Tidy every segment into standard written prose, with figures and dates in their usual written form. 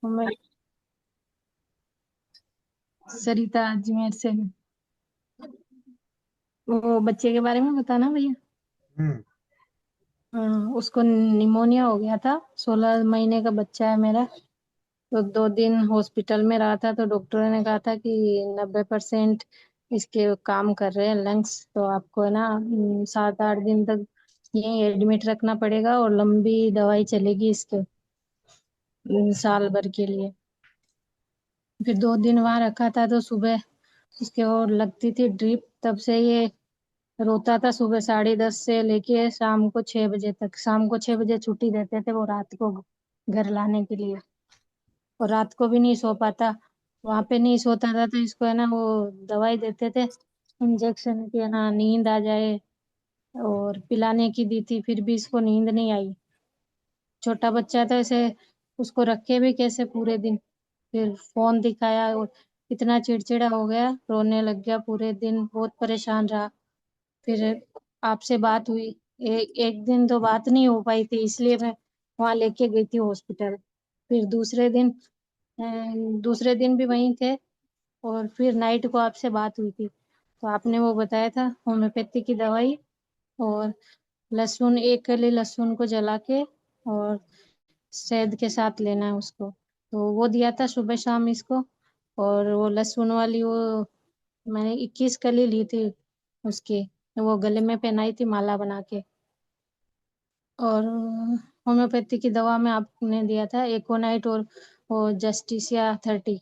मैं सरिता अजमेर से हूँ। वो बच्चे के बारे में बताना भैया। हम्म। उसको निमोनिया हो गया था। 16 महीने का बच्चा है मेरा। तो 2 दिन हॉस्पिटल में रहा था, तो डॉक्टरों ने कहा था कि 90% इसके काम कर रहे हैं लंग्स, तो आपको है ना 7-8 दिन तक यहीं एडमिट रखना पड़ेगा और लंबी दवाई चलेगी इसके, साल भर के लिए। फिर 2 दिन वहां रखा था, तो सुबह उसके और लगती थी ड्रिप। तब से ये रोता था सुबह 10:30 से लेके शाम को 6 बजे तक। शाम को 6 बजे छुट्टी देते थे वो रात को घर लाने के लिए। और रात को भी नहीं सो पाता, वहां पे नहीं सोता था, तो इसको है ना वो दवाई देते थे इंजेक्शन की, है ना नींद आ जाए, और पिलाने की दी थी, फिर भी इसको नींद नहीं आई। छोटा बच्चा था, ऐसे उसको रखे भी कैसे पूरे दिन। फिर फोन दिखाया और इतना चिड़चिड़ा हो गया, रोने लग गया पूरे दिन, बहुत परेशान रहा। फिर आपसे बात हुई। एक दिन तो बात नहीं हो पाई थी, इसलिए मैं वहां लेके गई थी हॉस्पिटल। फिर दूसरे दिन भी वहीं थे, और फिर नाइट को आपसे बात हुई थी, तो आपने वो बताया था होम्योपैथी की दवाई। और लहसुन, 1 कली लहसुन को जला के और शहद के साथ लेना है उसको, तो वो दिया था सुबह शाम इसको। और वो लहसुन वाली वो मैंने 21 कली ली थी उसकी, वो गले में पहनाई थी माला बना के। और होम्योपैथी की दवा में आपने दिया था एकोनाइट और वो जस्टिसिया 30।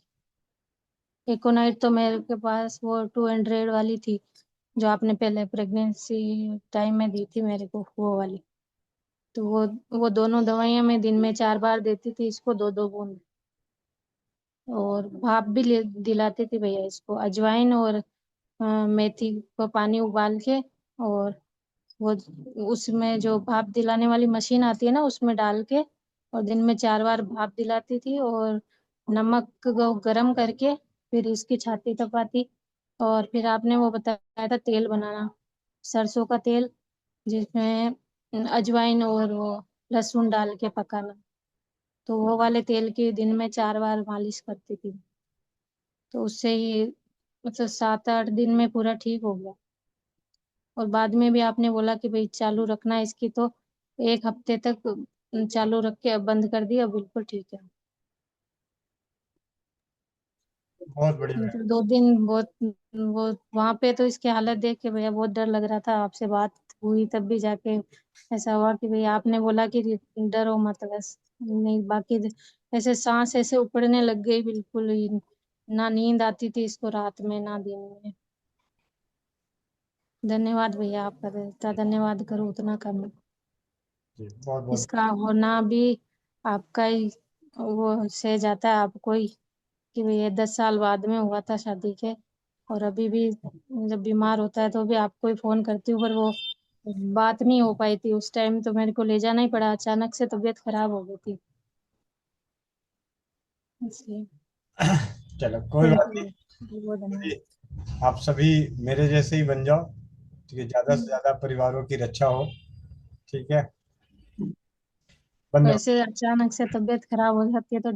एकोनाइट तो मेरे के पास वो 200 वाली थी, जो आपने पहले प्रेगनेंसी टाइम में दी थी मेरे को, वो वाली। तो वो दोनों दवाइयां मैं दिन में 4 बार देती थी इसको, 2-2 बूंद। और भाप भी दिलाती थी भैया इसको, अजवाइन और मेथी को पानी उबाल के, और वो उसमें जो भाप दिलाने वाली मशीन आती है ना, उसमें डाल के, और दिन में 4 बार भाप दिलाती थी। और नमक को गरम करके फिर इसकी छाती तपाती। और फिर आपने वो बताया था तेल बनाना, सरसों का तेल, जिसमें अजवाइन और वो लहसुन डाल के पकाना। तो वो वाले तेल की दिन में 4 बार मालिश करती थी, तो उससे ही मतलब 7-8 दिन में पूरा ठीक हो गया। और बाद में भी आपने बोला कि भाई चालू रखना है इसकी, तो 1 हफ्ते तक चालू रख के अब बंद कर दिया, बिल्कुल ठीक है। बहुत बढ़िया है। मतलब 2 दिन बहुत, वो वहां पे तो इसकी हालत देख के भैया बहुत डर लग रहा था। आपसे बात हुई तब भी जाके ऐसा हुआ कि भैया आपने बोला कि डरो मत बस। नहीं बाकी ऐसे सांस ऐसे उखड़ने लग गई बिल्कुल ही, ना नींद आती थी इसको रात में ना दिन में। धन्यवाद भैया, आपका जितना धन्यवाद करूँ उतना कम है। जी बहुत बहुत। इसका होना भी आपका ही वो सह जाता है आपको ही, कि भैया 10 साल बाद में हुआ था शादी के। और अभी भी जब बीमार होता है तो भी आपको ही फोन करती हूँ, पर वो बात नहीं हो पाई थी उस टाइम, तो मेरे को ले जाना ही पड़ा, अचानक से तबीयत खराब हो गई थी इसलिए। चलो कोई बात थैंक यू, बहुत धन्यवाद। नहीं। आप सभी मेरे जैसे ही बन जाओ, ठीक है, ज्यादा से ज्यादा परिवारों की रक्षा हो। ठीक है। बंद। वैसे अचानक से तबीयत खराब हो जाती है तो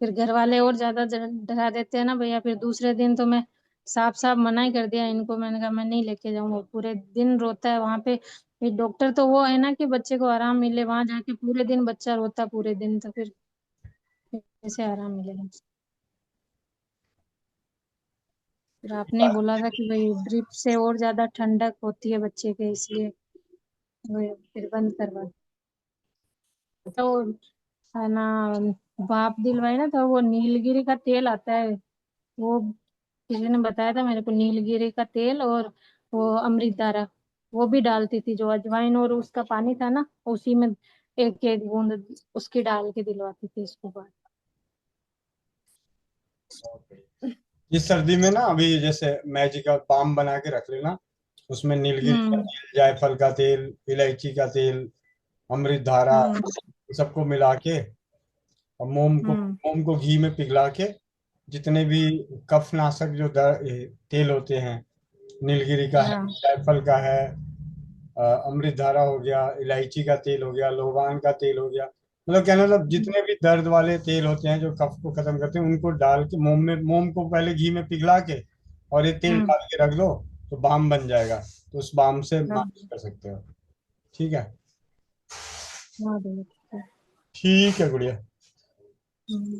फिर घर वाले और ज्यादा डरा देते हैं ना भैया। फिर दूसरे दिन तो मैं साफ साफ मना ही कर दिया इनको, मैंने कहा मैं नहीं लेके जाऊंगा। पूरे दिन रोता है वहां पे। फिर डॉक्टर तो वो है ना कि बच्चे को आराम मिले, वहां जाके पूरे दिन बच्चा रोता पूरे दिन, तो फिर कैसे आराम मिलेगा। फिर आपने ही बोला था कि भाई ड्रिप से और ज्यादा ठंडक होती है बच्चे के, इसलिए वो फिर बंद करवा। तो है ना, भाप दिलवाई ना, तो वो नीलगिरी का तेल आता है, वो किसी ने बताया था मेरे को, नीलगिरी का तेल और वो अमृतधारा, वो भी डालती थी। जो अजवाइन और उसका पानी था ना, उसी में 1-1 बूंद उसकी डाल के दिलवाती थी इसको बाहर। इस सर्दी में ना अभी जैसे मैजिकल बाम बना के रख लेना। उसमें नीलगिरी का हम्म। तेल, जायफल का तेल, इलायची का तेल, अमृत धारा, हम्म। सबको मिला के, और हम्म। मोम को घी में पिघला के, जितने भी कफनाशक जो तेल होते हैं, नीलगिरी का है, हाँ। जायफल का है, अमृत धारा हो गया, इलायची का तेल हो गया, लौंग का तेल हो गया, मतलब कहने मतलब जितने भी दर्द वाले तेल होते हैं जो कफ को खत्म करते हैं, उनको डाल के मोम को पहले घी में पिघला के और ये तेल हम्म। डाल के रख दो, तो बाम बन जाएगा। तो उस बाम से हाँ। मालिश कर सकते हो। ठीक है। हाँ भैया, ठीक है। ठीक है, गुड़िया। हम्म।